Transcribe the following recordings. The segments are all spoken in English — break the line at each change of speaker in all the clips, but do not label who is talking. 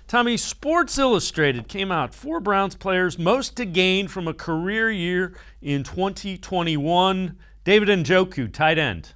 Tommy, Sports Illustrated came out. 4 Browns players most to gain from a career year in 2021. David Njoku, tight end.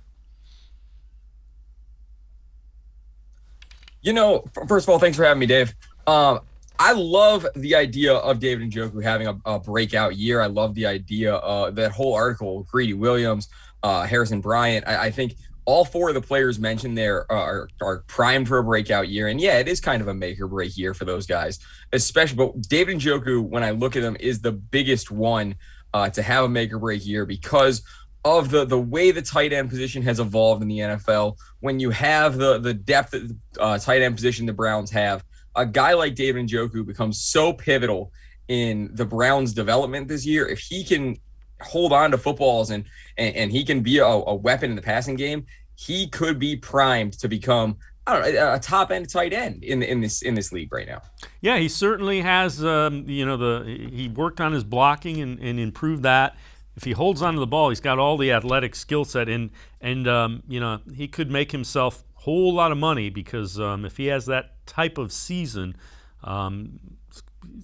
First of all, thanks for having me, Dave. I love the idea of David Njoku having a breakout year. I love the idea of that whole article, Greedy Williams, Harrison Bryant. I think all 4 of the players mentioned there are primed for a breakout year. And yeah, it is kind of a make or break year for those guys, especially. But David Njoku, when I look at him, is the biggest one to have a make or break year because of the way the tight end position has evolved in the NFL. When you have the depth at tight end position the Browns have, a guy like David Njoku becomes so pivotal in the Browns' development this year. If he can hold on to footballs and he can be a weapon in the passing game, he could be primed to become a top end tight end in this league right now.
Yeah, he certainly has. He worked on his blocking and improved that. If he holds onto the ball, he's got all the athletic skill set, and he could make himself a whole lot of money because if he has that type of season,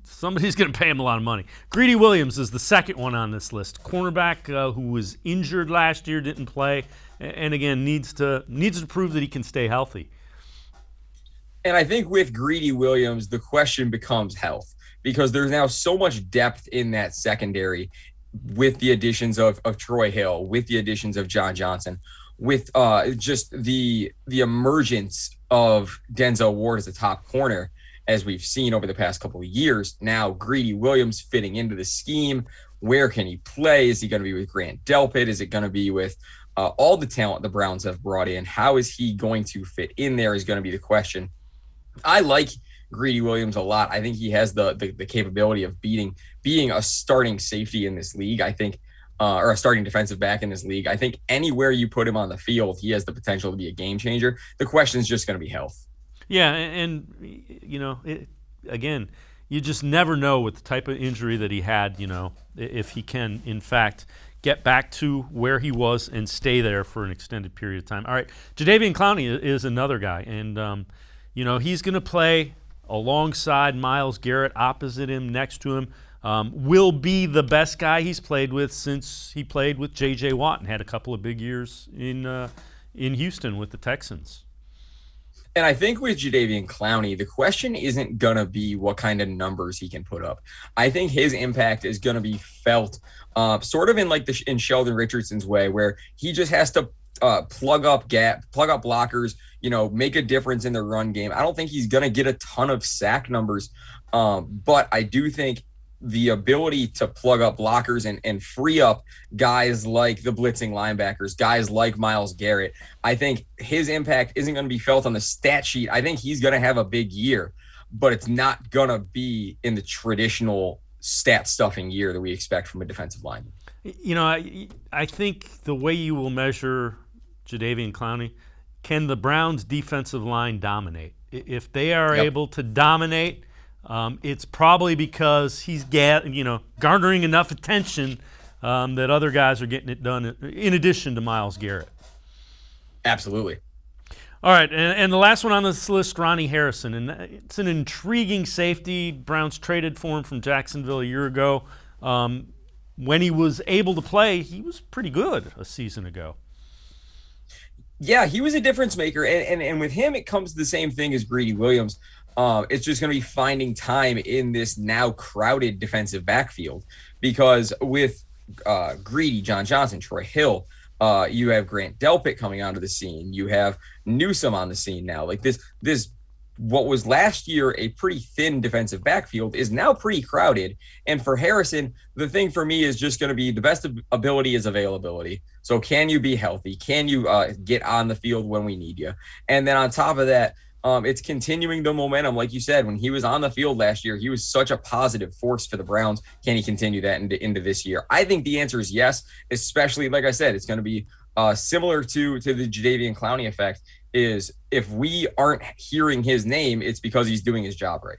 somebody's going to pay him a lot of money. Greedy Williams is the second one on this list. Cornerback who was injured last year, didn't play, and again needs to prove that he can stay healthy.
And I think with Greedy Williams, the question becomes health because there's now so much depth in that secondary with the additions of Troy Hill, with the additions of John Johnson, with just the emergence of Denzel Ward as a top corner, as we've seen over the past couple of years. Now, Greedy Williams fitting into the scheme. Where can he play? Is he going to be with Grant Delpit? Is it going to be with all the talent the Browns have brought in? How is he going to fit in there is going to be the question. I like Greedy Williams a lot. I think he has the capability of being a starting safety in this league. I think, or a starting defensive back in this league. I think anywhere you put him on the field, he has the potential to be a game changer. The question is just going to be health.
Yeah, and again, you just never know with the type of injury that he had. If he can, in fact, get back to where he was and stay there for an extended period of time. All right, Jadeveon Clowney is another guy, and he's going to play alongside Myles Garrett, opposite him, next to him. Will be the best guy he's played with since he played with J.J. Watt and had a couple of big years in Houston with the Texans.
And I think with Jadeveon Clowney, the question isn't going to be what kind of numbers he can put up. I think his impact is going to be felt sort of in Sheldon Richardson's way, where he just has to plug up blockers, make a difference in the run game. I don't think he's going to get a ton of sack numbers, but I do think the ability to plug up blockers and free up guys like the blitzing linebackers, guys like Myles Garrett, I think his impact isn't going to be felt on the stat sheet. I think he's going to have a big year, but it's not going to be in the traditional stat stuffing year that we expect from a defensive lineman.
I think the way you will measure Jadeveon Clowney, can the Browns' defensive line dominate? If they are able to dominate, it's probably because he's garnering enough attention that other guys are getting it done in addition to Myles Garrett.
Absolutely.
All right, and the last one on this list, Ronnie Harrison. And it's an intriguing safety. Browns traded for him from Jacksonville a year ago. When he was able to play, he was pretty good a season ago.
Yeah, he was a difference maker. And with him, it comes to the same thing as Greedy Williams. It's just going to be finding time in this now crowded defensive backfield because with Greedy, John Johnson, Troy Hill, you have Grant Delpit coming onto the scene. You have Newsome on the scene now. Like this, what was last year a pretty thin defensive backfield is now pretty crowded. And for Harrison, the thing for me is just going to be the best ability is availability. So can you be healthy? Can you get on the field when we need you? And then on top of that, it's continuing the momentum. Like you said, when he was on the field last year, he was such a positive force for the Browns. Can he continue that into this year? I think the answer is yes, especially, like I said, it's going to be similar to the Jadeveon Clowney effect, is if we aren't hearing his name, it's because he's doing his job right.